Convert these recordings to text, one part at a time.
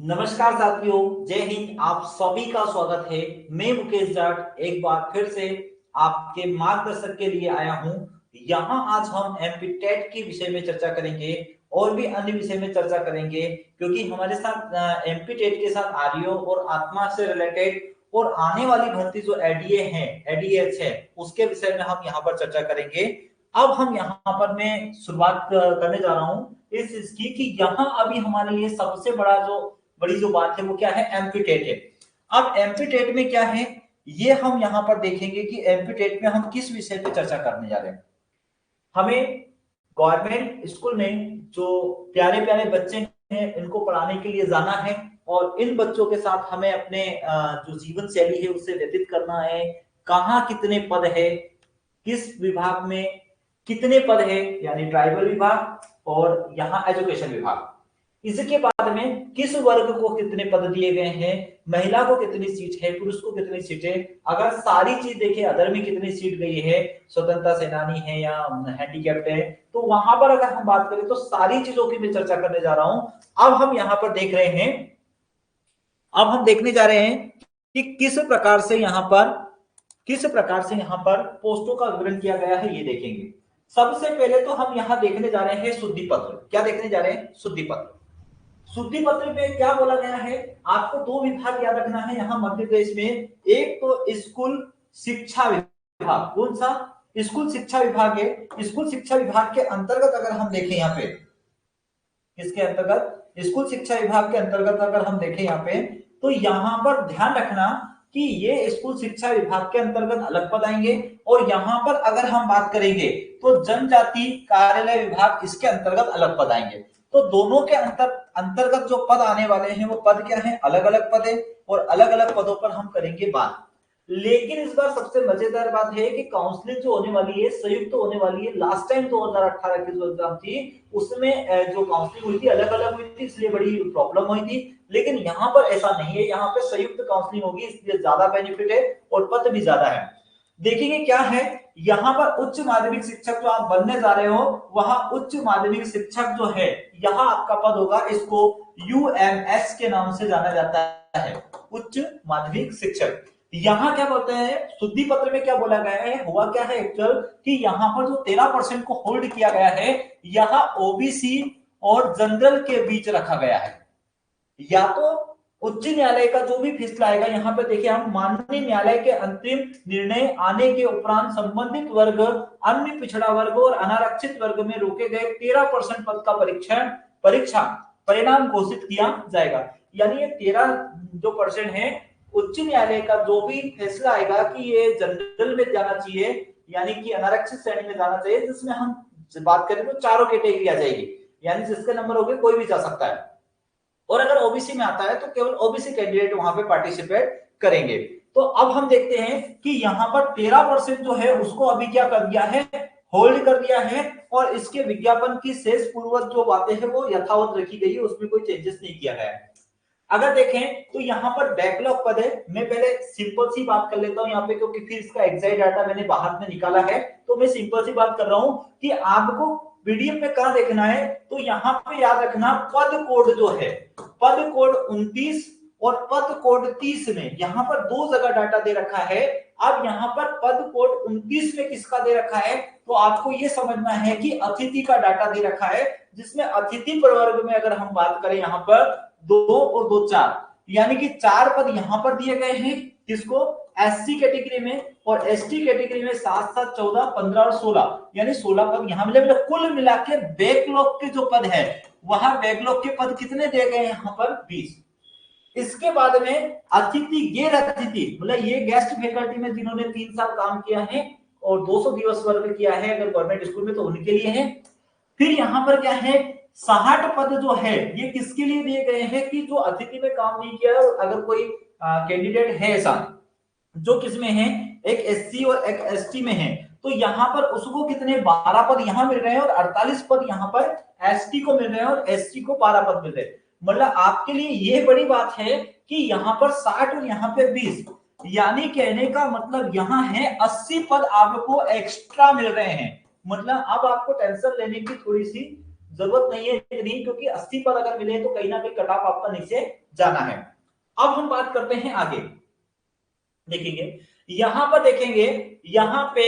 नमस्कार साथियों, जय हिंद। आप सभी का स्वागत है। मैं मुकेश जाट एक बार फिर से आपके मार्गदर्शक के लिए आया हूं। यहाँ आज हम एमपी टेट के विषय में चर्चा करेंगे और भी अन्य विषय में चर्चा करेंगे, क्योंकि हमारे साथ एमपी टेट के साथ आरओ और आत्मा से रिलेटेड और आने वाली भर्ती जो एडीए है, एडीएच है, उसके विषय में हम यहाँ पर चर्चा करेंगे। अब हम यहाँ पर मैं शुरुआत करने जा रहा हूँ इस चीज की कि यहाँ अभी हमारे लिए सबसे बड़ी जो बात है वो क्या है, एमपीटेट है। अब एमपीटेट में क्या है ये हम यहां पर देखेंगे कि एमपीटेट में हम किस विषय पे चर्चा करने जा रहे हैं। हमें गवर्नमेंट स्कूल में जो प्यारे प्यारे बच्चे हैं इनको पढ़ाने के लिए जाना है और इन बच्चों के साथ हमें अपने जो जीवन शैली है उससे व्यतीत करना है। कहाँ कितने पद है, किस विभाग में कितने पद है, यानी ट्राइबल विभाग और यहाँ एजुकेशन विभाग। इसके बाद में किस वर्ग को कितने पद दिए गए हैं, महिला को कितनी सीट है, पुरुष को कितनी सीट है, अगर सारी चीज देखें अदर में कितनी सीट गई है, स्वतंत्रता सेनानी है या हैंडीकैप्ड है, तो वहां पर अगर हम बात करें तो सारी चीजों की मैं चर्चा करने जा रहा हूं। अब हम यहाँ पर देख रहे हैं, अब हम देखने जा रहे हैं कि किस प्रकार से यहाँ पर पोस्टों का विवरण किया गया है, ये देखेंगे। सबसे पहले तो हम यहाँ देखने जा रहे हैं शुद्धि पत्र। क्या देखने जा रहे हैं? शुद्धि पत्र। शुद्धि पत्र में क्या बोला गया है, आपको दो विभाग याद रखना है यहाँ मध्य प्रदेश में। एक तो स्कूल शिक्षा विभाग, कौन सा? स्कूल शिक्षा विभाग है। स्कूल शिक्षा विभाग के अंतर्गत अगर हम देखें यहाँ पे, इसके अंतर्गत स्कूल शिक्षा विभाग के अंतर्गत अगर हम देखें यहाँ पे, तो यहाँ पर ध्यान रखना कि ये स्कूल शिक्षा विभाग के अंतर्गत अलग पद आएंगे और यहाँ पर अगर हम बात करेंगे तो जनजाति कार्यालय विभाग इसके अंतर्गत अलग पद आएंगे। तो दोनों के अंतर्गत जो पद आने वाले हैं वो पद क्या है, अलग अलग पद है और अलग अलग पदों पर हम करेंगे बात। लेकिन इस बार सबसे मजेदार बात है कि काउंसलिंग जो होने वाली है संयुक्त होने वाली है। लास्ट टाइम 2018 की जो एग्जाम थी उसमें जो काउंसलिंग हुई थी अलग अलग हुई थी, इसलिए बड़ी प्रॉब्लम हुई थी। लेकिन यहाँ पर ऐसा नहीं है, यहाँ पे संयुक्त काउंसलिंग होगी, इसलिए ज्यादा बेनिफिट है और पद भी ज्यादा है। देखिए क्या है, यहाँ पर उच्च माध्यमिक शिक्षक जो आप बनने जा रहे हो, वहां उच्च माध्यमिक शिक्षक जो है यहाँ आपका पद होगा, इसको यूएमएस के नाम से जाना जाता है, उच्च माध्यमिक शिक्षक। यहाँ क्या बोलते हैं, शुद्धि पत्र में क्या बोला गया है, हुआ क्या है एक्चुअल कि यहाँ पर जो 13% को होल्ड किया गया है, यहाँ ओबीसी और जनरल के बीच रखा गया है। या तो उच्च न्यायालय का जो भी फैसला आएगा, यहाँ पे देखिए हम माननीय न्यायालय के अंतिम निर्णय आने के उपरांत संबंधित वर्ग, अन्य पिछड़ा वर्ग और अनारक्षित वर्ग में रोके गए 13% पद का परीक्षा परिणाम घोषित किया जाएगा। यानी ये 13% है, उच्च न्यायालय का जो भी फैसला आएगा कि ये जनरल में जाना चाहिए, यानी कि अनारक्षित श्रेणी में जाना चाहिए, जिसमें हम बात करें तो चारों कैटेगरी आ जाएगी, यानी जिसके नंबर हो गए कोई भी जा सकता है। और अगर ओबीसी में आता है तो केवल ओबीसी कैंडिडेट वहां पे पार्टिसिपेट करेंगे। तो अब हम देखते हैं कि यहाँ पर 13% जो है उसको अभी क्या कर दिया है, होल्ड कर दिया है और इसके विज्ञापन की शेष पूर्वज जो बातें हैं वो यथावत रखी गई है, उसमें कोई चेंजेस नहीं किया गया है। अगर देखें तो यहाँ पर बैकलॉग पद है। मैं पहले सिंपल सी बात कर लेता हूँ यहाँ पे, क्योंकि फिर इसका एग्जैक्ट डाटा मैंने बाहर में निकाला है, तो मैं सिंपल सी बात कर रहा हूँ कि आपको पीडीएफ में कहां देखना है, तो यहाँ पे याद रखना पद कोड जो है, पद कोड 29 और पद कोड 30 में यहाँ पर दो जगह डाटा दे रखा है। अब यहाँ पर पद कोड 29 में किसका दे रखा है, तो आपको ये समझना है कि अतिथि का डाटा दे रखा है, जिसमें अतिथि प्रवर्ग में अगर हम बात करें यहाँ पर 2 और 2 4, यानी कि 4 पद यहाँ पर दिए गए हैं, किसको, एससी कैटेगरी में, और एसटी कैटेगरी में 7 7 14 15 और 16, यानी 16 पद यहाँ मिले। कुल मिला के बैकलॉग के जो पद है, वहां बैकलॉग के पद कितने दिए गए यहाँ पर 20। इसके बाद में अतिथि गैर अतिथि, मतलब ये गेस्ट फैकल्टी में जिन्होंने 3 साल काम किया है और 200 दिवस वर्ग किया है अगर गवर्नमेंट स्कूल में, तो उनके लिए है। फिर यहाँ पर क्या है, 60 पद जो है ये किसके लिए दिए गए हैं, कि जो अतिथि में काम नहीं किया है, अगर कोई कैंडिडेट है ऐसा जो किसमें है, एक एससी और एक एसटी में है, तो यहाँ पर उसको कितने 12 पद यहाँ मिल रहे हैं और 48 पद यहाँ पर एसटी को मिल रहे हैं और एसटी को 12 पद मिल रहे हैं। मतलब आपके लिए ये बड़ी बात है कि यहाँ पर 60 और यहाँ पे 20, यानी कहने का मतलब यहाँ है 80 पद आपको एक्स्ट्रा मिल रहे हैं। मतलब अब आपको टेंशन लेने की थोड़ी सी जरूरत नहीं है इतनी, क्योंकि 80 पद अगर मिले तो कहीं ना कहीं कट ऑफ आपका नीचे जाना है। अब हम बात करते हैं आगे, देखेंगे यहां पर, देखेंगे यहां पे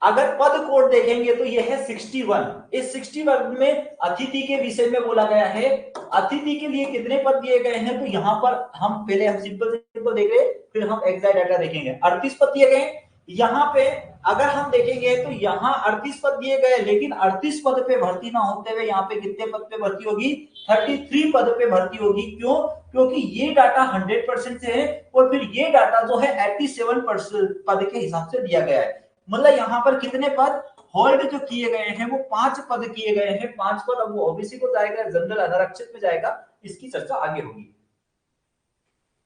अगर पद कोड देखेंगे तो यह है 61। इस 61 में अतिथि के विषय में बोला गया है। अतिथि के लिए कितने पद दिए गए हैं, तो यहां पर हम पहले हम सिंपल सिंपल देख रहे, फिर हम एग्जैक्ट डाटा देखेंगे। 38 पद दिए गए। यहाँ पे अगर हम देखेंगे तो यहाँ 38 पद दिए गए, लेकिन 38 पद पे भर्ती ना होते हुए यहाँ पे कितने पद पे भर्ती होगी, 33 पद पे भर्ती होगी। क्यों? क्योंकि ये डाटा 100% से है और फिर ये डाटा जो है 87% पद के हिसाब से दिया गया है। मतलब यहाँ पर कितने पद होल्ड जो किए गए हैं वो 5 पद किए गए हैं। 5 पद, अब वो ओबीसी को जाएगा, जनरल अनारक्षित में जाएगा, इसकी चर्चा आगे होगी।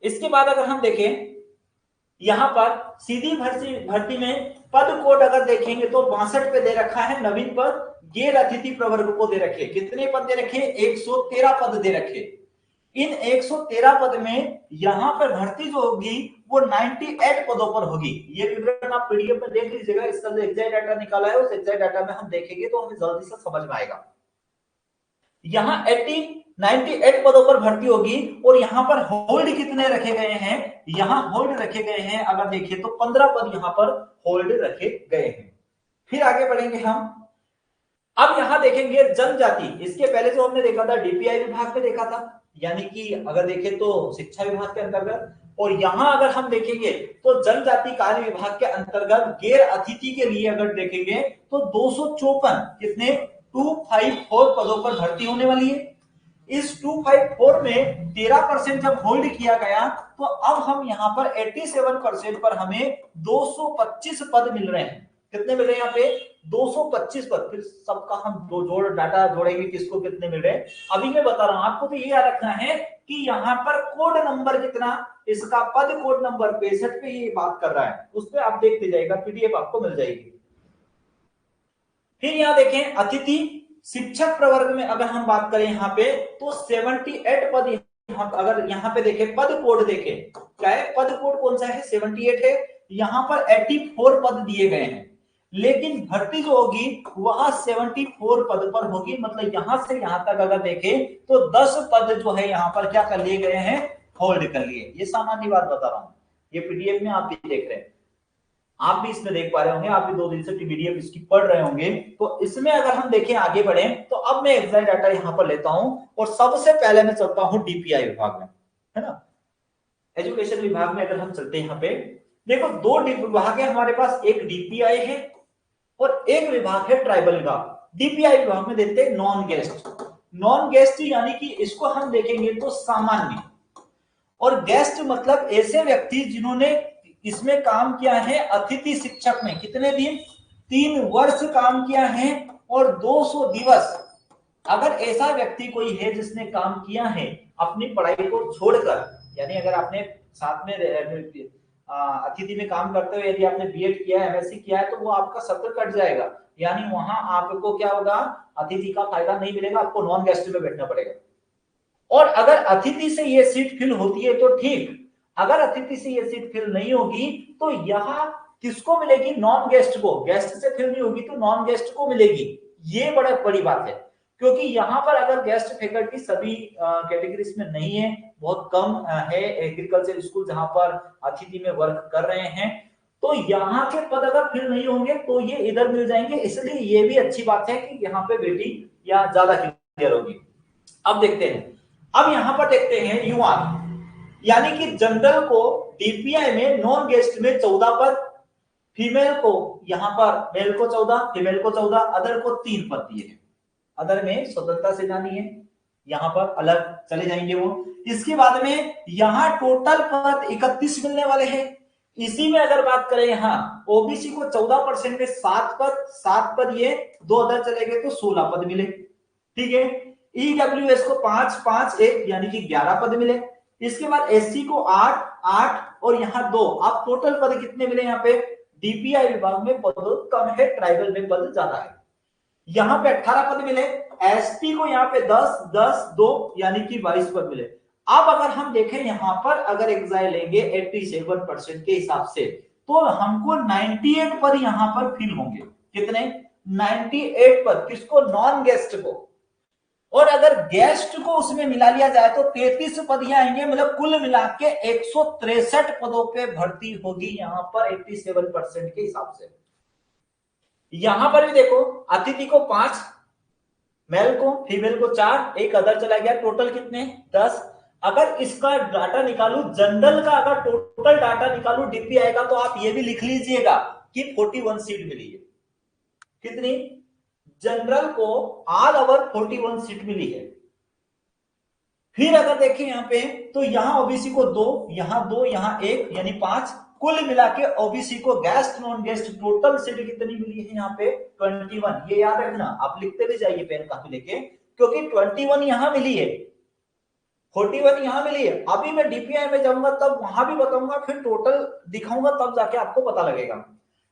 इसके बाद अगर हम देखें यहां पर सीधी भर्ती में पद कोड अगर देखेंगे तो 62 पे दे रखा है नवीन पद, गैर अतिथि प्रवर्ग को दे रखे। कितने पद दे रखे? 113 पद दे रखे। इन 113 पद में यहां पर भर्ती जो होगी वो 98 पदों पर होगी। ये विवरण आप पीडीएफ में देख लीजिएगा। इसका जो एग्जैक्ट डाटा निकाला है उस एग्जैक्ट डाटा में हम देखेंगे तो हमें जल्दी से समझ में आएगा। यहां 98 पदों पर भर्ती होगी और यहां पर होल्ड कितने रखे गए हैं? यहां होल्ड रखे गए हैं अगर देखिए तो 15 पद यहां पर होल्ड रखे गए हैं। फिर आगे बढ़ेंगे हम। अब यहां देखेंगे जनजाति। इसके पहले जो हमने देखा था डीपीआई विभाग में देखा था, यानी कि अगर देखें तो शिक्षा विभाग के अंतर्गत, और यहां अगर हम देखेंगे तो जनजाति कार्य विभाग के अंतर्गत गैर अतिथि के लिए अगर देखेंगे तो 254 कितने 254 पदों पर भर्ती होने वाली है। इस 254 में 13% जब होल्ड किया गया तो अब हम यहां पर 87% पर हमें 225 पद मिल रहे हैं। कितने मिल रहे हैं यहाँ पे? 225 पद। फिर सबका हम जोड़ डाटा जोड़ेंगे किसको कितने मिल रहे हैं। अभी मैं बता रहा हूं आपको, तो ये याद रखना है कि यहाँ पर कोड नंबर कितना, इसका पद कोड नंबर 65 पे ये बात कर रहा है, उस पर आप देखते जाएगा, पीडीएफ आपको मिल जाएगी। फिर यहाँ देखें अतिथि शिक्षक प्रवर्ग में अगर हम बात करें यहाँ पे तो 78 पद, अगर यहाँ पे देखें पद कोड देखें क्या है, पद कोड कौन सा है? 78 है। यहाँ पर 84 पद दिए गए हैं, लेकिन भर्ती जो होगी वह 74 पद पर होगी। मतलब यहां से यहां तक अगर देखें तो 10 पद जो है यहाँ पर क्या कर लिए गए हैं? होल्ड कर लिए। ये सामान्य बात बता रहा हूं, ये पीडीएफ में आप भी देख रहे हैं, आप भी इसमें देख पा रहे होंगे, आप भी 2 दिन से पीडीएफ इसकी पढ़ रहे होंगे। तो इसमें अगर हम देखें आगे बढ़े तो अब मैं एग्जैक्ट डाटा यहां पर लेता हूं और सबसे पहले मैं चलता हूं डीपीआई विभाग में, है ना, एजुकेशन विभाग में। अगर हम चलते हैं यहाँ पे, देखो 2 विभाग है हमारे पास, एक डीपीआई है और एक विभाग है ट्राइबल विभाग। डीपीआई विभाग में देखते हैं नॉन गेस्ट। नॉन गेस्ट यानी कि इसको हम देखेंगे तो सामान्य, और गेस्ट मतलब ऐसे व्यक्ति जिन्होंने इसमें काम किया है अतिथि शिक्षक में। कितने दिन? 3 वर्ष काम किया है और 200 दिवस। अगर ऐसा व्यक्ति कोई है जिसने काम किया है अपनी पढ़ाई को छोड़कर, यानी अगर आपने साथ में अतिथि में काम करते हुए यदि आपने बीएड किया है, एमएससी किया है, तो वो आपका सत्र कट जाएगा, यानी वहां आपको क्या होगा? अतिथि का फायदा नहीं मिलेगा, आपको नॉन गेस्ट में बैठना पड़ेगा। और अगर अतिथि से ये सीट फिल होती है तो ठीक, अगर अतिथि से ये सीट फिल नहीं होगी तो यहाँ किसको मिलेगी? नॉन गेस्ट को। गेस्ट से फिल नहीं होगी तो नॉन गेस्ट को मिलेगी। ये बड़ा बड़ी बात है, क्योंकि यहाँ पर अगर गेस्ट फैकल्टी सभी कैटेगरीज में नहीं है, बहुत कम है एग्रीकल्चर स्कूल जहां पर अतिथि में वर्क कर रहे हैं, तो यहाँ के पद अगर फिल नहीं होंगे तो ये इधर मिल जाएंगे। इसलिए ये भी अच्छी बात है कि यहाँ पे वेटिंग या ज्यादा क्लियर होगी। अब देखते हैं, अब यहां पर देखते हैं युवा, यानी कि जनरल को डीपीआई में नॉन गेस्ट में 14 पद, फीमेल को यहां पर मेल को 14, फीमेल को 14, अदर को 3 पद दिए हैं। अदर में स्वतंत्रता सेनानी है, यहां पर अलग चले जाएंगे वो। इसके बाद में यहां टोटल पद 31 मिलने वाले हैं। इसी में अगर बात करें यहाँ ओबीसी को 14% में 7 पद ये 2 अदर चले गए तो 16 पद मिले। ठीक है, ईडब्ल्यूएस को 5-5-1 यानी कि 11 पद मिले। इसके बाद एससी को 8-8 और यहाँ 2। अब टोटल पद कितने मिले? यहाँ पे डीपीआई विभाग में पद कम है, ट्राइबल में पद ज्यादा है। यहाँ पे 18 पद मिले। एसटी को यहाँ पे 10-10-2 यानी कि 22 पद मिले। अब अगर हम देखें यहाँ पर अगर एग्जाम लेंगे 87% के हिसाब से तो हमको 98 पद यहाँ पर फिल होंगे। कितने? 98 पद। किसको? नॉन गेस्ट को। और अगर गेस्ट को उसमें मिला लिया जाए तो 33 पद ही आएंगे, मतलब कुल मिला के 163 पदों पे भर्ती होगी यहां पर 87% के हिसाब से। यहां पर भी देखो, अतिथि को 5, मेल को, फीमेल को 4, एक अदर चला गया, टोटल कितने 10। अगर इसका डाटा निकालू, जनरल का अगर टोटल डाटा निकालू डीपीआई का, तो आप ये भी लिख लीजिएगा कि 41 सीट मिली है। कितनी? जनरल को ऑल ओवर 41 सीट मिली है। फिर अगर देखें यहां पे, तो यहां ओबीसी को 2, यहां 2, यहां 1, यानी 5, कुल मिला के ओबीसी को guest non guest total seat कितनी मिली है यहाँ पे 21। ये याद रखना, आप लिखते भी जाइए पेन कापी लेके, क्योंकि 21 यहां मिली है, 41 यहां मिली है। अभी मैं डीपीआई में जाऊंगा तब वहां भी बताऊंगा, फिर टोटल दिखाऊंगा तब जाके आपको पता लगेगा।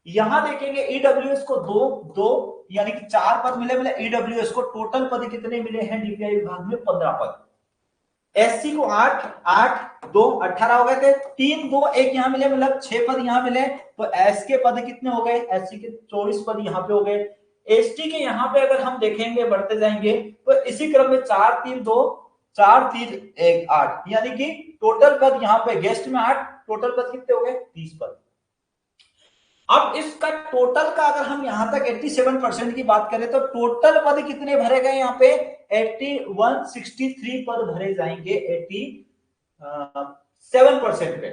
यहां देखेंगे ईडब्ल्यूएस को 2, 2 यानी कि 4 पद मिले, ईडब्ल्यूएस को टोटल पद कितने मिले हैं डीपीआई विभाग में 15 पद। एससी को 8, 8, 2, 18 हो गए थे, 3, 2, 1 यहां मिले, मतलब 6 पद यहां मिले, तो एस के पद कितने हो गए, एससी के 24 पद यहां पे हो गए। एसटी के यहां पे अगर हम देखेंगे बढ़ते जाएंगे तो इसी क्रम में 4, 3, 2, 4, 3, 1, 8, यानी कि टोटल पद यहां पे गेस्ट में 8, टोटल पद कितने हो गए 30 पद। अब इसका टोटल का अगर हम यहां तक 87% की बात करें तो टोटल पद कितने भरे गए यहाँ पे 8163 पद भरे जाएंगे 87% पे।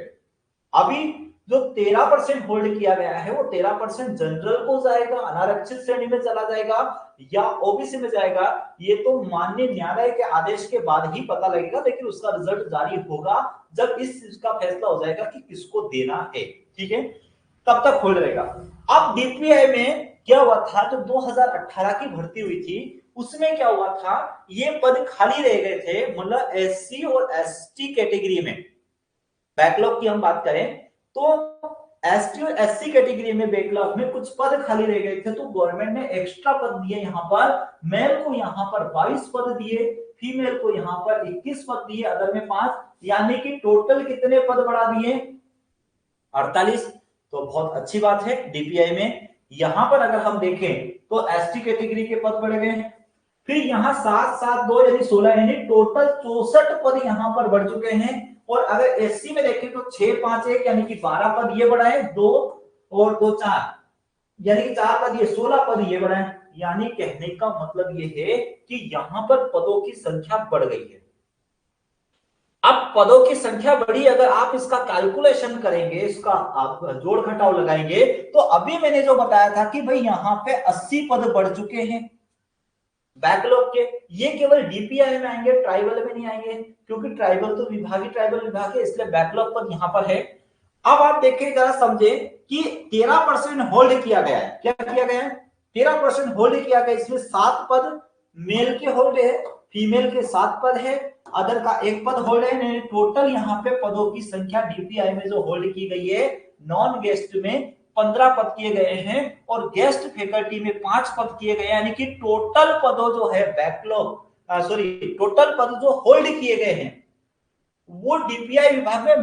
अभी जो 13% होल्ड किया गया है वो 13% जनरल को जाएगा, अनारक्षित श्रेणी में चला जाएगा या ओबीसी में जाएगा, ये तो माननीय न्यायालय के आदेश के बाद ही पता लगेगा, लेकिन उसका रिजल्ट जारी होगा जब इस चीज का फैसला हो जाएगा कि किसको देना है। ठीक है, तब तक होल्ड रहेगा। अब डीपीआई में क्या हुआ था, जो 2018 की भर्ती हुई थी उसमें क्या हुआ था, ये पद खाली रह गए थे, मतलब एससी और एसटी कैटेगरी में। बैकलॉग की हम बात करें तो एसटी और एससी कैटेगरी में बैकलॉग में कुछ पद खाली रह गए थे, तो गवर्नमेंट ने एक्स्ट्रा पद दिए यहाँ पर। मेल को यहाँ पर 22 पद दिए, फीमेल को यहाँ पर 21 पद दिए, अदर में 5, यानी कि टोटल कितने पद बढ़ा दिए 48। तो बहुत अच्छी बात है डीपीआई में। यहां पर अगर हम देखें तो एसटी कैटेगरी के पद बढ़ गए, फिर यहाँ 7, 7, 2 यानी 16, यानी टोटल 64 पद यहां पर बढ़ चुके हैं। और अगर एससी में देखें तो 6, 5, 1 यानी कि 12 पद ये बढ़ाए, 2 और 2, 4, यानी कि 4 पद ये 16 पद ये बढ़ाए। यानी कहने का मतलब ये है कि यहां पर पदों की संख्या बढ़ गई है। अब पदों की संख्या बढ़ी, अगर आप इसका कैलकुलेशन करेंगे, इसका आप जोड़ घटाव लगाएंगे, तो अभी मैंने जो बताया था कि भाई यहां पे 80 पद बढ़ चुके हैं बैकलॉग के, ये केवल डीपीआई में आएंगे, ट्राइबल में नहीं आएंगे, क्योंकि ट्राइबल तो ट्राइबल विभाग है, इसलिए बैकलॉग पद यहां पर है। अब आप देखिए जरा समझे कि 13% होल्ड किया गया है। क्या किया गया है? 13% होल्ड किया गया, इसमें 7 पद मेल के होल्ड है, फीमेल के 7 पद है, अदर का 1 पद होल्ड है। टोटल यहाँ पे पदों की संख्या डीपीआई में जो होल्ड की गई है नॉन गेस्ट में 15 पद किए गए हैं और गेस्ट फैकल्टी में 5 पद किए गए, यानी कि टोटल पदों जो है बैकलॉग सॉरी टोटल पद जो होल्ड किए गए हैं वो डीपीआई विभाग में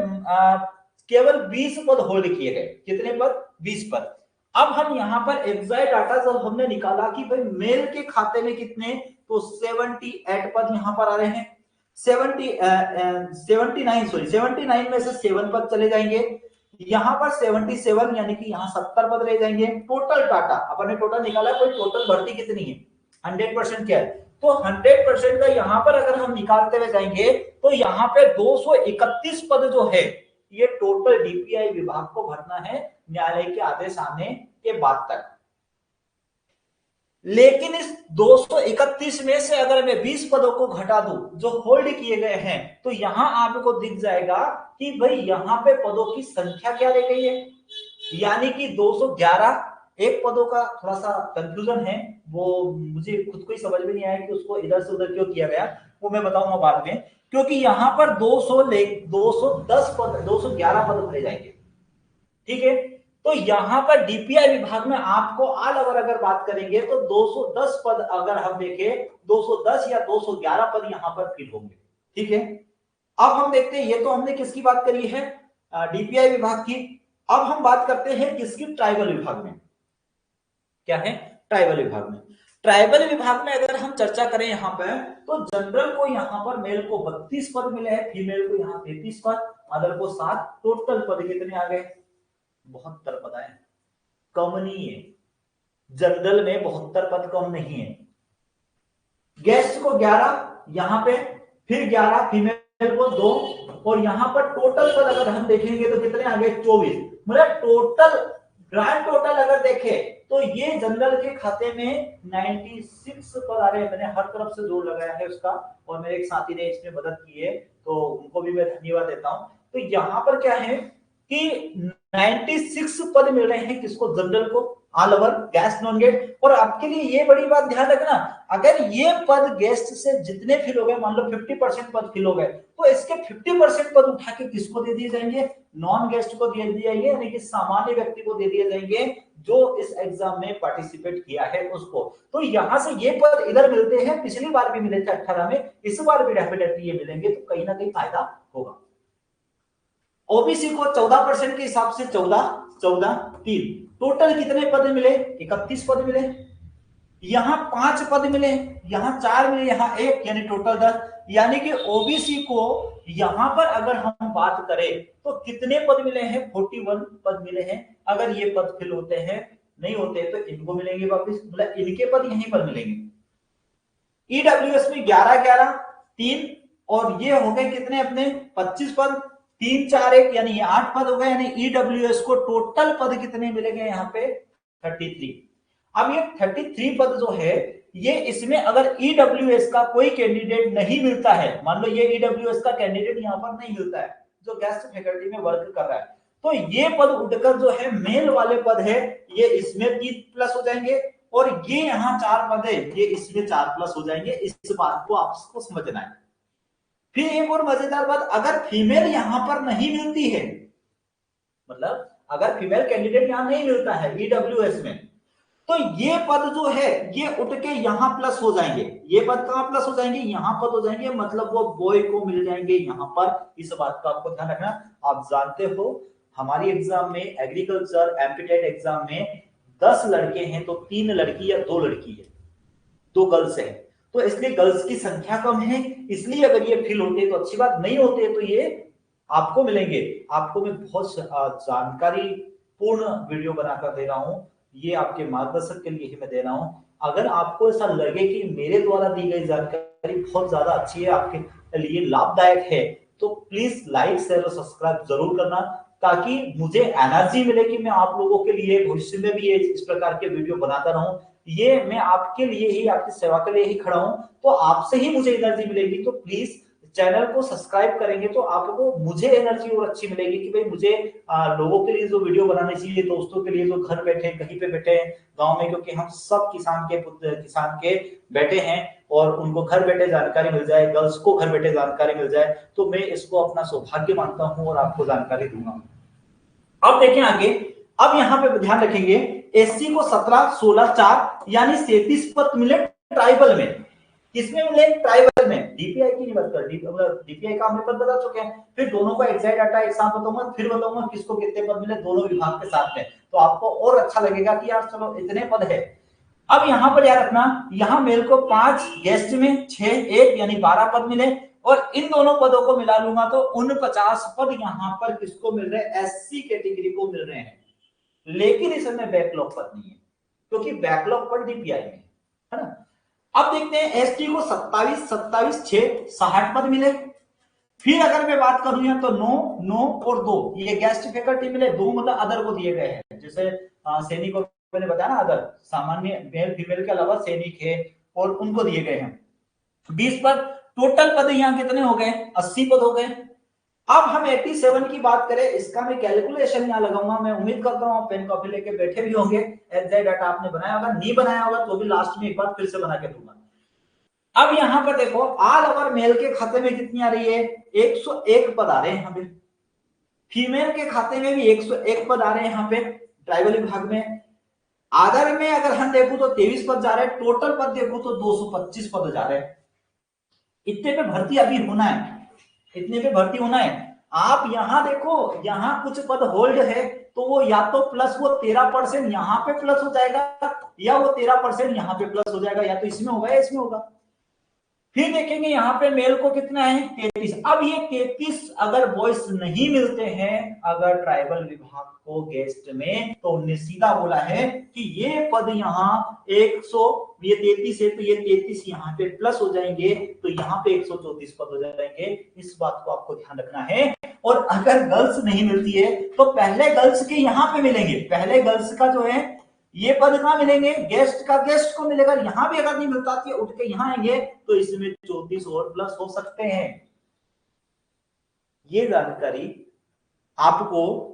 केवल 20 पद होल्ड किए गए। कितने पद? 20 पद। अब हम यहां पर एग्जैक्ट डाटा जब हमने निकाला कि भाई मेल के खाते में कितने, तो 78 पद यहां पर आ रहे हैं। 79 में से 7 पद चले जाएंगे, यहां पर 77 यानी कि यहां 70 पद रह जाएंगे। टोटल डाटा अपन ने टोटल निकाला, कोई टोटल भर्ती कितनी है 100% क्या है, तो 100% का यहां पर अगर हम निकालते हुए जाएंगे तो यहां पे 231 पद जो है ये टोटल डीपीआई विभाग को भरना है न्यायालय के आदेश आने के बाद तक। लेकिन इस 231 में से अगर मैं 20 पदों को घटा दूं जो होल्ड किए गए हैं, तो यहां आपको दिख जाएगा कि भाई यहां पे पदों की संख्या क्या रह गई है, यानी कि 211। एक पदों का थोड़ा सा कंफ्यूजन है, वो मुझे खुद को ही समझ में नहीं आया कि उसको इधर से उधर क्यों किया गया, वो मैं बताऊंगा बाद में। क्योंकि यहां पर 210 पद 211 पद भरे जाएंगे। ठीक है, तो यहां पर डीपीआई विभाग में आपको ऑल ओवर अगर बात करेंगे तो 210 पद अगर हम देखें 210 या 211 पद यहां पर फिल होंगे। ठीक है, अब हम देखते हैं, ये तो हमने किसकी बात करी है डीपीआई विभाग की। अब हम बात करते हैं किसकी, ट्राइबल विभाग में। क्या है? ट्राइबल विभाग में। ट्राइबल विभाग में अगर हम चर्चा करें यहाँ पर, तो जनरल को यहाँ पर मेल को 32 पद मिले हैं, फीमेल को यहाँ 33 पद, अदर को 7, टोटल पद कितने आ गए? 72 पद आए। कम नहीं है, जनरल में 72 पद कम नहीं है। गेस्ट को 11 यहाँ पे, फिर 11 फीमेल को 2, और यहाँ पर टोटल पद अगर हम देखेंगे तो कितने आ गए? 24। मतलब टोटल ग्रांड टोटल अगर देखें तो ये जनरल के खाते में 96 पद आ रहे हैं। मैंने हर तरफ से जोर लगाया है उसका, और मेरे एक साथी ने इसमें मदद की है, तो उनको भी मैं धन्यवाद देता हूं। तो यहाँ पर क्या है कि 96 पद मिल रहे हैं किसको? जनरल को, all over guest non guest. और आपके लिए ये बड़ी बात ध्यान रखना, अगर ये पद गेस्ट से जितने फिल हो गए, मान लो 50% पद फिल हो गए, तो इसके 50% पद उठा के किसको दे दिए जाएंगे? नॉन गेस्ट को दे दिए जाएंगे, यानी कि सामान्य व्यक्ति को दे दिए जाएंगे जो इस एग्जाम में पार्टिसिपेट किया है उसको। तो यहां से ये पद इधर मिलते हैं, पिछली बार भी मिले थे 18 में, इस बार भी डेफिनेटली ये मिलेंगे, तो कहीं ना कहीं फायदा होगा। ओबीसी को 14% के हिसाब से 3 टोटल कितने पद मिले? 31 पद मिले। यहां 5 पद मिले, यहां 4 मिले, यहां 1, यानी टोटल 10। यानी कि ओबीसी को यहां पर अगर हम बात करें तो कितने पद मिले हैं? 41 पद मिले हैं। अगर ये पद फिल होते हैं, नहीं होते तो इनको मिलेंगे वापिस, मतलब इनके पद यहीं पर मिलेंगे। ईडब्ल्यूएस में 11 3, और ये हो गए कितने अपने? 25 पद, 3 4 1, यानी 8 पद हो गए। यानी ईडब्ल्यूएस को टोटल पद कितने मिलेंगे? यहाँ पे 33। अब ये 33 पद जो है, ये इसमें अगर ईडब्ल्यूएस का कोई कैंडिडेट नहीं मिलता है, मान लो ये ईडब्ल्यूएस का कैंडिडेट यहाँ पर नहीं मिलता है जो गेस्ट फैकल्टी में वर्क कर रहा है, तो ये पद उठकर जो है मेल वाले पद है, ये इसमें 3 प्लस हो जाएंगे, और ये यहाँ 4 पद है, ये इसमें 4 प्लस हो जाएंगे। इस बात को आपको समझना है। फिर एक और मजेदार बात, अगर फीमेल यहां पर नहीं मिलती है, मतलब अगर फीमेल कैंडिडेट यहां नहीं मिलता है ईडब्ल्यूएस में, तो ये पद जो है ये उठ के यहां प्लस हो जाएंगे। ये पद कहां प्लस हो जाएंगे? यहां पद हो जाएंगे, मतलब वो बॉय को मिल जाएंगे यहां पर। इस बात का आपको ध्यान रखना। आप जानते हो हमारी एग्जाम में, एग्रीकल्चर एमपीटेट एग्जाम में 10 लड़के हैं तो 3 लड़की या 2 लड़की है, 2 गर्ल्स है, तो इसलिए गर्ल्स की संख्या कम है, इसलिए अगर ये फिल होते तो अच्छी बात, नहीं होते तो ये आपको मिलेंगे। आपको मैं बहुत जानकारी पूर्ण वीडियो बनाकर दे रहा हूं, ये आपके मार्गदर्शन के लिए ही मैं दे रहा हूं। अगर आपको ऐसा लगे कि मेरे द्वारा दी गई जानकारी बहुत ज्यादा अच्छी है, आपके लिए लाभदायक है, तो प्लीज लाइक शेयर और सब्सक्राइब जरूर करना, ताकि मुझे एनर्जी मिले कि मैं आप लोगों के लिए भविष्य में भी इस प्रकार के वीडियो बनाता रहूं। ये मैं आपके लिए ही, आपकी सेवा के लिए ही खड़ा हूं, तो आपसे ही मुझे एनर्जी मिलेगी। तो प्लीज चैनल को सब्सक्राइब करेंगे तो आपको, मुझे एनर्जी और अच्छी मिलेगी कि भाई मुझे लोगों के लिए जो वीडियो बनाने चाहिए, दोस्तों के लिए जो घर बैठे कहीं पे बैठे हैं गांव में, क्योंकि हम सब किसान के पुत्र, किसान के बेटे हैं, और उनको घर बैठे जानकारी मिल जाए, गर्ल्स को घर बैठे जानकारी मिल जाए, तो मैं इसको अपना सौभाग्य मानता हूं और आपको जानकारी दूंगा। अब देखें आगे, अब यहां पे ध्यान रखेंगे, एससी को 17 16 4, यानी 37 पद मिले ट्राइबल में। किसमें मिले? ट्राइबल में। डीपीआई की नहीं बात कर, डीपीआई का हमने पद बता चुके हैं। फिर दोनों का एग्जैक्ट डाटा एक साथ बताऊंगा, फिर बताऊंगा किसको कितने पद मिले दोनों विभाग के साथ में, तो आपको और अच्छा लगेगा कि यार चलो इतने पद है। अब यहां पर याद रखना, यहां मेल को 5, गेस्ट में 6 1, यानी 12 पद मिले, और इन दोनों पदों को मिला लूंगा तो 49 पद यहां पर किसको मिल रहे हैं? एससी कैटेगरी को मिल रहे हैं। लेकिन इसमें बैकलॉग पद नहीं है, क्योंकि बैकलॉग पद डीपीआई में है ना। अब देखते हैं एसटी को 27 27 6 60 पद मिले। फिर अगर मैं बात करूं यहाँ तो 9 9 और 2, ये गेस्ट फैकल्टी मिले, 2 मतलब अदर को दिए गए हैं, जैसे सैनिक को मैंने बताया ना, अदर सामान्य मेल फीमेल के अलावा सैनिक है और उनको दिए गए हैं 20 पद। टोटल पद यहाँ कितने हो गए? 80 पद हो गए। अब हम 87 की बात करें, इसका मैं कैलकुलेशन यहाँ लगाऊंगा। मैं उम्मीद करता हूँ पेन कॉपी लेके बैठे भी होंगे, एग्जैक्ट डाटा आपने बनाया होगा, नहीं बनाया होगा तो भी लास्ट में एक बार फिर से बना के दूंगा। अब यहां पर देखो, ऑल ओवर मेल के खाते में कितनी आ रही है? 101 पद आ रहे हैं यहाँ पे। फीमेल के खाते में भी 101 पद आ रहे हैं यहाँ पे ट्राइबल विभाग में। आदर में अगर हम देखो तो 23 पद जा रहे हैं, टोटल पद देखो तो 225 पद जा रहे हैं। इतने पे भर्ती अभी होना है, इतने पे भर्ती होना है। आप यहां देखो, यहां कुछ पद होल्ड है, तो वो या तो प्लस वो 13% यहाँ पे प्लस हो जाएगा या वो 13% यहाँ पे प्लस हो जाएगा, या तो इसमें होगा या इसमें होगा। फिर देखेंगे यहाँ पे मेल को कितना है 33। अब ये 33 अगर बॉयज नहीं मिलते हैं अगर ट्राइबल विभाग को गेस्ट में, तो उन्होंने सीधा बोला है कि ये पद यहाँ 100, ये 33 है तो ये 33 यहाँ पे प्लस हो जाएंगे, तो यहाँ पे 134 पद हो जाएंगे। इस बात को आपको ध्यान रखना है। और अगर गर्ल्स नहीं मिलती है तो पहले गर्ल्स के यहाँ पे मिलेंगे, पहले गर्ल्स का जो है ये पद कहां मिलेंगे, गेस्ट का गेस्ट को मिलेगा। यहां भी अगर नहीं मिलता तो उठ के यहां आएंगे, तो इसमें 34 और प्लस हो सकते हैं। ये जानकारी आपको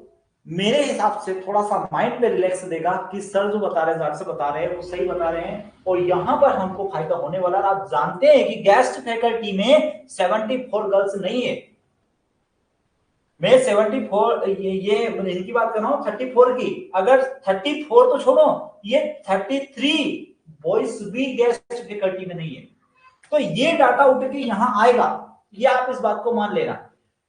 मेरे हिसाब से थोड़ा सा माइंड में रिलैक्स देगा कि सर जो बता रहे हैं, से बता रहे हैं वो सही बता रहे हैं, और यहां पर हमको फायदा होने वाला। आप जानते हैं कि गेस्ट फैकल्टी में 74 गर्ल्स नहीं है। मैं 74 ये इनकी बात कर रहा हूं 34 की। अगर 34 तो छोड़ो, ये 33 बॉयज भी गेस्ट फैकल्टी में नहीं है। तो ये डाटा उठ के यहां आएगा, ये आप इस बात को मान लेना।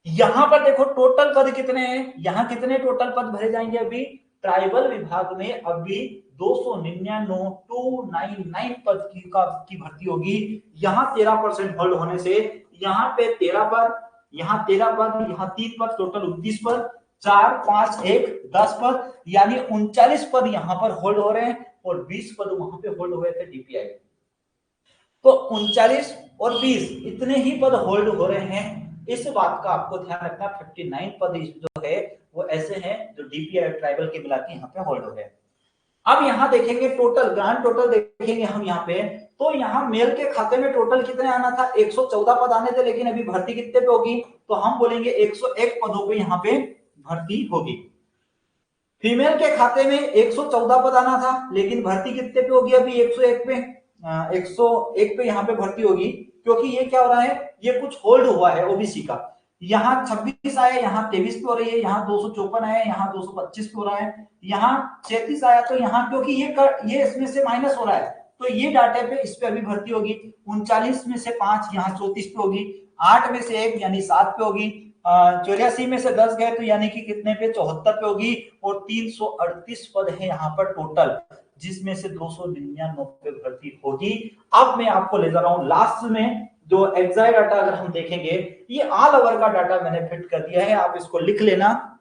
यहां पर देखो टोटल पद कितने हैं, यहां कितने टोटल पद भरे जाएंगे। अभी ट्राइबल विभाग में अभी 299 पद की भर्ती होगी। यहां 13% होल्ड होने से यहां पे 13 पद, यहां 13 पद, यहां 3 पद, टोटल 29 पद, 4 5 1 10 पद, यानी 39 पद यहां पर होल्ड हो रहे हैं और 20 पद वहां पे होल्ड हुए थे डीपीआई। तो 39 और 20 इतने ही पद होल्ड हो रहे हैं। इस बात का आपको ध्यान रखना। 59 पद जो है वो ऐसे हैं जो डीपीआई ट्राइबल के मिला के यहाँ पे होल्ड हो गए। अब यहाँ देखेंगे टोटल, ग्रांड टोटल देखेंगे हम यहाँ पे, तो यहाँ मेल के खाते में टोटल कितने आना था, 114 पद आने थे, लेकिन अभी भर्ती कितने पे होगी, तो हम बोलेंगे 101 पदों पे यहाँ पे भर्ती होगी। फीमेल के खाते में 114 पद आना था, लेकिन भर्ती कितने पे होगी, अभी 101 पे 101 पे यहाँ पे भर्ती होगी, क्योंकि ये क्या हो रहा है, ये कुछ होल्ड हुआ है ओबीसी का। यहाँ 26 आया, यहाँ 23 पे हो रही है, यहाँ 254 आया, यहाँ 225 पे हो रहा है, यहाँ 36 आया, तो यहाँ क्योंकि ये इसमें से माइनस हो रहा है, तो ये डाटे पे इस पे अभी भर्ती होगी। 39 में से 5 यहाँ 34 पे होगी, 8 में से 1 यानी 7 पे होगी, 84 में से 10 गए तो यानी कि कितने पे 74 पे होगी, और 338 पद है यहाँ पर टोटल, जिसमें से 299 पे भर्ती होगी। अब मैं आपको ले जा रहा हूं लास्ट में जो एग्जाइट डाटा अगर हम देखेंगे, ये ऑल ओवर का डाटा मैंने फिट कर दिया है, आप इसको लिख लेना,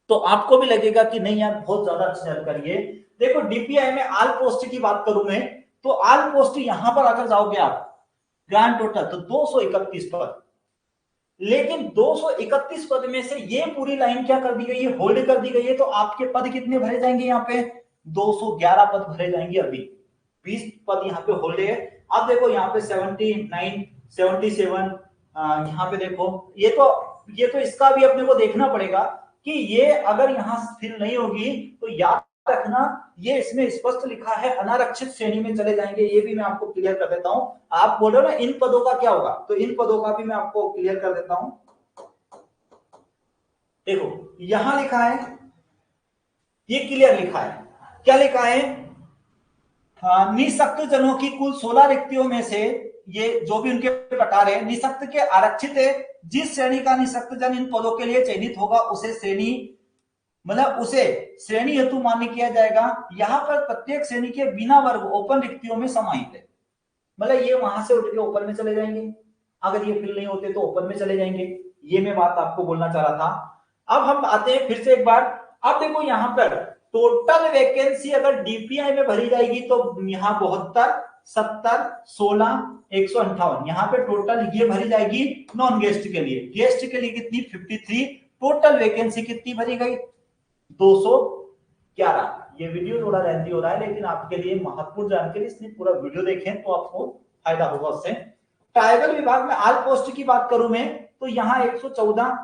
तो आपको भी लगेगा कि नहीं यार बहुत ज्यादा अच्छी जानकारी है। देखो डीपीआई में ऑल पोस्ट की बात करूं मैं, तो ऑल पोस्ट यहां पर अगर जाओगे आप ग्रांड टोटल तो 231 पद, लेकिन 231 पद में से ये पूरी लाइन क्या कर दी गई है, होल्ड कर दी गई है, तो आपके पद कितने भरे जाएंगे, यहाँ पे 211 पद भरे जाएंगे। अभी 20 पद यहाँ पे होल्ड है। अब देखो यहाँ पे 79 77 यहाँ पे देखो, ये तो इसका भी अपने को देखना पड़ेगा कि ये अगर यहाँ फिल नहीं होगी तो याद रखना ये इसमें स्पष्ट लिखा है अनारक्षित श्रेणी में चले जाएंगे। ये भी मैं आपको क्लियर कर देता हूं। आप बोलो ना इन पदों का क्या होगा, तो इन पदों का भी मैं आपको क्लियर कर देता हूं। देखो यहां लिखा है, ये क्लियर लिखा है, क्या लिखा है, निःशक्त जनों की कुल 16 रिक्तियों में से ये जो भी उनके प्रकार है निःशक्त के आरक्षित है। जिस श्रेणी का निःशक्त जन इन पदों के लिए चयनित होगा उसे श्रेणी हेतु मान्य किया जाएगा। यहाँ पर प्रत्येक श्रेणी के बिना वर्ग ओपन रिक्तियों में समाहित है, मतलब ये वहां से उठ के ओपन में चले जाएंगे, अगर ये फिल नहीं होते तो ओपन में चले जाएंगे। ये मैं बात आपको बोलना चाह रहा था। अब हम आते हैं फिर से एक बार। अब देखो यहाँ पर टोटल वैकेंसी अगर डीपीआई में भरी जाएगी तो यहाँ 72 70 16 158 यहाँ पे टोटल ये भरी जाएगी नॉन गेस्ट के लिए। गेस्ट के लिए कितनी 53, टोटल वैकेंसी कितनी भरी गई 211। ये वीडियो थोड़ा लेंथी हो रहा है, लेकिन आपके लिए महत्वपूर्ण जानकारी, इसलिए पूरा वीडियो देखें तो आपको फायदा होगा उससे। ट्राइबल विभाग में ऑल पोस्ट की बात करूं मैं तो यहाँ 114,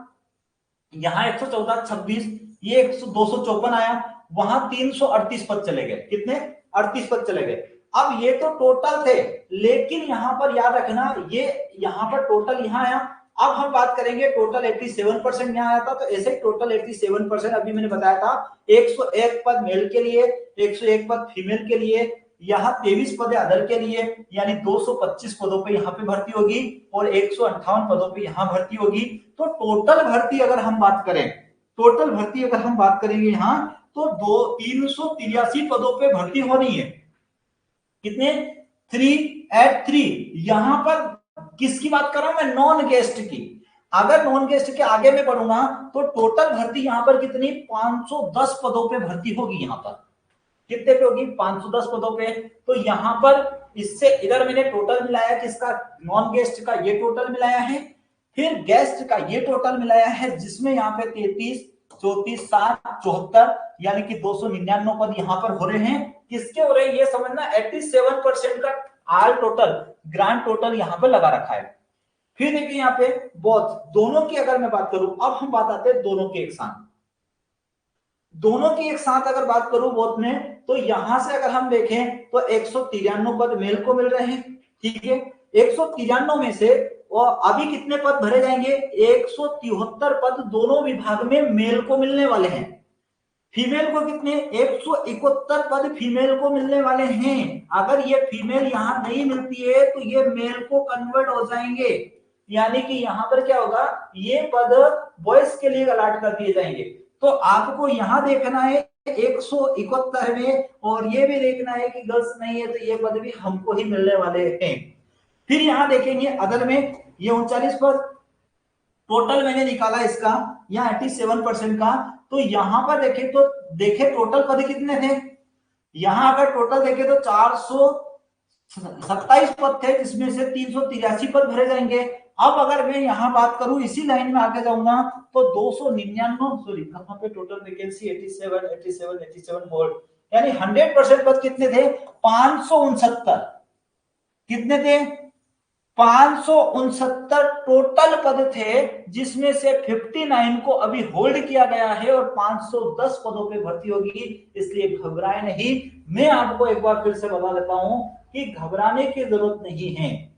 यहाँ 114 26, ये 254 आया, वहां 338 पद चले गए। कितने 38 पद चले गए। अब ये तो टोटल थे, लेकिन यहां पर याद रखना ये यहां पर टोटल यहां आया। अब हम बात करेंगे टोटल 87% यहाँ आया था, तो ऐसे ही टोटल 87% अभी मैंने बताया था 101 पद मेल के लिए, 101 पद फीमेल के लिए, यहाँ 23 पद अदर के लिए, यानी 225 पदों पे यहाँ पे भर्ती होगी और 158 पदों पे यहाँ भर्ती होगी। तो टोटल भर्ती अगर हम बात करें टोटल भर्ती अगर हम बात करेंगे यहाँ तो 383 पदों पे भर्ती हो रही है। कितने? 3 यहां पर किसकी बात कर रहा हूं मैं? नॉन गेस्ट की। अगर नॉन गेस्ट के आगे में बढ़ूंगा तो टोटल भर्ती यहां पर कितनी? 510 पदों पे भर्ती होगी। यहां पर कितने पे होगी? 510 पदों पे। तो यहां पर इससे इधर मैंने टोटल मिलाया किसका? नॉन गेस्ट का ये टोटल मिलाया है, फिर गेस्ट का ये टोटल मिलाया है, जिसमें यहाँ पे 33, 34, 60, 74 यानी कि 299 पद यहाँ पर हो रहे हैं। किसके हो रहे हैं ये समझना। 87% का आल टोटल ग्रांड टोटल यहाँ पर लगा रखा है। फिर देखिए यहाँ पे बोथ दोनों की अगर मैं बात करूं, अब हम बात आते हैं दोनों के एक साथ। दोनों की एक साथ अगर बात करूं बोथ में, तो यहां से अगर हम देखें तो 193 पद मेल को मिल रहे हैं। ठीक है, 193 में से और अभी कितने पद भरे जाएंगे? 173 पद दोनों विभाग में मेल को मिलने वाले हैं। फीमेल को कितने? 171 पद फीमेल को मिलने वाले हैं। अगर ये फीमेल यहां नहीं मिलती है तो ये मेल को कन्वर्ट हो जाएंगे, यानी कि यहां पर क्या होगा? ये पद बॉयज के लिए अलॉट कर दिए जाएंगे। तो आपको यहां देखना है 171 में, और ये भी देखना है कि गर्ल्स नहीं है तो ये पद भी हमको ही मिलने वाले हैं। फिर यहां देखेंगे अदर में ये 39 पद टोटल मैंने निकाला इसका, यहाँ 87% का। तो यहां पर देखे टोटल पद कितने थे? यहां अगर टोटल देखे तो 427 पद थे, जिसमें से 383 पद भरे जाएंगे। अब अगर मैं यहां बात करूं, इसी लाइन में आगे जाऊंगा तो 299 सॉरी कहां पे टोटल वैकेंसी 87 बोर्ड, यानी 100% पद कितने थे? 569। कितने थे? 569 टोटल पद थे, जिसमें से 59 को अभी होल्ड किया गया है और 510 पदों पे भर्ती होगी। इसलिए घबराए नहीं। मैं आपको एक बार फिर से बता देता हूं कि घबराने की जरूरत नहीं है।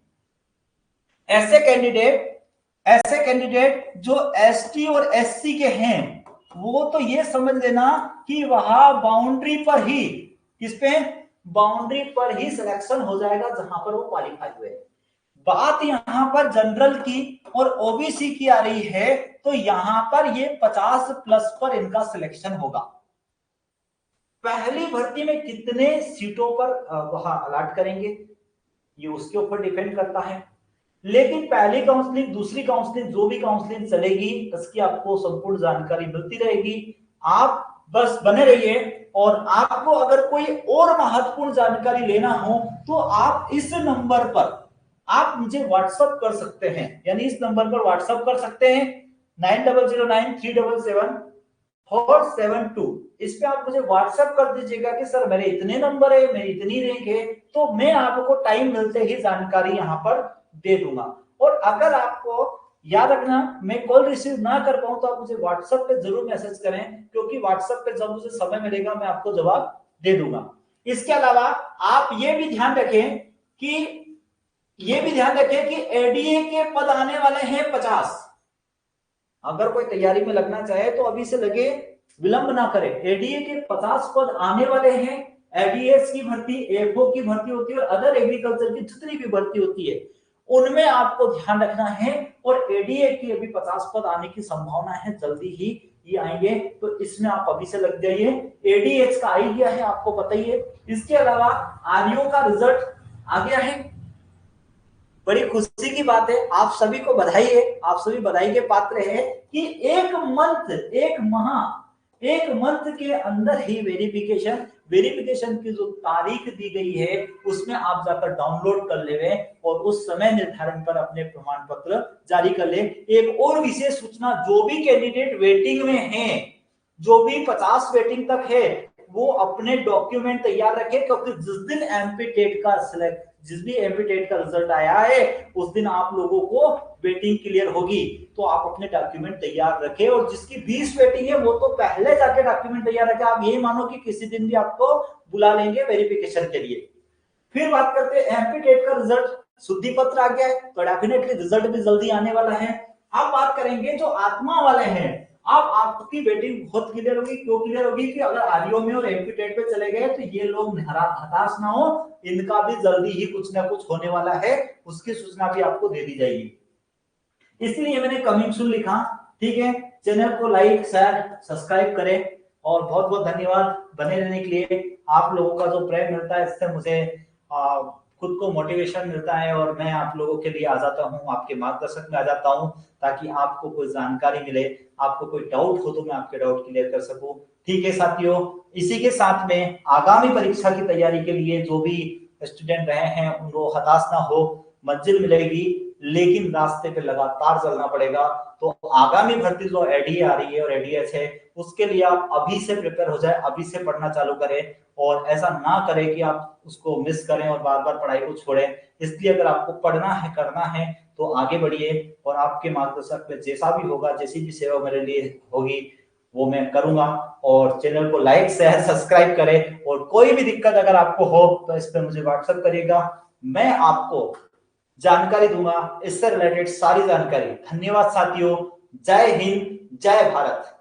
ऐसे कैंडिडेट जो एसटी और एससी के हैं, वो तो ये समझ लेना कि वहां बाउंड्री पर ही, किस पे? बाउंड्री पर ही सिलेक्शन हो जाएगा जहां पर वो क्वालिफाई हुए। बात यहां पर जनरल की और ओबीसी की आ रही है, तो यहां पर ये 50+ पर इनका सिलेक्शन होगा। पहली भर्ती में कितने सीटों पर वहां अलॉट करेंगे ये उसके ऊपर डिपेंड करता है। लेकिन पहली काउंसलिंग, दूसरी काउंसलिंग, जो भी काउंसलिंग चलेगी उसकी आपको संपूर्ण जानकारी मिलती रहेगी। आप बस बने रहिए। और आपको अगर कोई और महत्वपूर्ण जानकारी लेना हो तो आप इस नंबर पर आप मुझे व्हाट्सएप कर सकते हैं, यानी इस नंबर पर व्हाट्सएप कर सकते हैं 9009377472। इस पे आप मुझे व्हाट्सएप कर दीजिएगा कि सर मेरे इतने नंबर है, मेरी इतनी रैंक है, तो मैं आपको टाइम मिलते ही जानकारी यहां पर दे दूंगा। और अगर आपको याद रखना मैं कॉल रिसीव ना कर पाऊं तो आप मुझे व्हाट्सएप पे जरूर मैसेज करें, क्योंकि व्हाट्सएप पे जब मुझे समय मिलेगा मैं आपको जवाब दे दूंगा। इसके अलावा आप ये भी ध्यान रखें कि एडीए के पद आने वाले हैं 50। अगर कोई तैयारी में लगना चाहे तो अभी से लगे, विलंब ना करें। एडीए के 50 पद आने वाले हैं। एडीएस की भर्ती, एफओ की भर्ती होती है और अदर एग्रीकल्चर की जितनी भी भर्ती होती है उनमें आपको ध्यान रखना है। और एडीए की अभी 50 पद आने की संभावना है, जल्दी ही ये आएंगे, तो इसमें आप अभी से लग जाइए। एडीएच का आ गया है, आपको पता ही है। इसके अलावा आरयू का रिजल्ट आ गया है, बड़ी खुशी की बात है। आप सभी को बधाई है, आप सभी बधाई के पात्र हैं कि एक मंथ के अंदर ही वेरिफिकेशन की जो तारीख दी गई है उसमें आप जाकर डाउनलोड कर ले और उस समय निर्धारण पर अपने प्रमाण पत्र जारी कर ले। एक और विशेष सूचना, जो भी कैंडिडेट वेटिंग में हैं, जो भी 50 वेटिंग तक है, वो अपने डॉक्यूमेंट तैयार रखे, क्योंकि जिस भी एमपी टेट का रिजल्ट आया है उस दिन आप लोगों को वेटिंग क्लियर होगी। तो आप अपने डॉक्यूमेंट तैयार रखें, और जिसकी 20 वेटिंग है वो तो पहले जाके डॉक्यूमेंट तैयार रखें। आप यही मानो कि किसी दिन भी आपको बुला लेंगे वेरिफिकेशन के लिए। फिर बात करते हैं एमपी टेट का रिजल्ट, शुद्धि पत्र आ गया है तो डेफिनेटली रिजल्ट भी जल्दी आने वाला है। अब बात करेंगे जो आत्मा वाले हैं। अब आपकी वेटिंग बहुत क्लियर होगी। क्यों क्लियर होगी? कि अगर आरओ में और एमपी टेट पे चले गए तो ये लोग हताश ना हो, इनका भी जल्दी ही कुछ ना कुछ होने वाला है, उसकी सूचना भी आपको दे दी जाएगी। इसलिए मैंने कमिंग सून लिखा। ठीक है, चैनल को लाइक शेयर सब्सक्राइब करें और बहुत बहुत धन्यवाद बने रहने के लिए। आप लोगों का जो प्रेम मिलता है इससे मुझे खुद को मोटिवेशन मिलता है और मैं आप लोगों के लिए आ जाता हूँ, आपके मार्गदर्शक में आ जाता हूँ, ताकि आपको कोई जानकारी मिले, आपको कोई डाउट हो तो मैं आपके डाउट क्लियर कर सकूं। ठीक है साथियों, इसी के साथ में आगामी परीक्षा की तैयारी के लिए जो भी स्टूडेंट रहे हैं उनको हताश ना हो, मंजिल मिलेगी लेकिन रास्ते पे लगातार चलना पड़ेगा। तो आगामी भर्ती जो एडीए आ रही है और एडीएस है उसके लिए आप अभी से प्रिपेयर हो जाए, अभी से पढ़ना चालू करें और ऐसा ना करें कि आप उसको मिस करें और बार बार पढ़ाई को छोड़ें। इसलिए अगर आपको पढ़ना है करना है तो आगे बढ़िए और आपके मार्गदर्शक में जैसा भी होगा, जैसी भी सेवा मेरे लिए होगी वो मैं करूंगा। और चैनल को लाइक शेयर सब्सक्राइब करें और कोई भी दिक्कत अगर आपको हो तो इस पर मुझे व्हाट्सएप करिएगा, मैं आपको जानकारी दूंगा इससे रिलेटेड सारी जानकारी। धन्यवाद साथियों, जय हिंद जय भारत।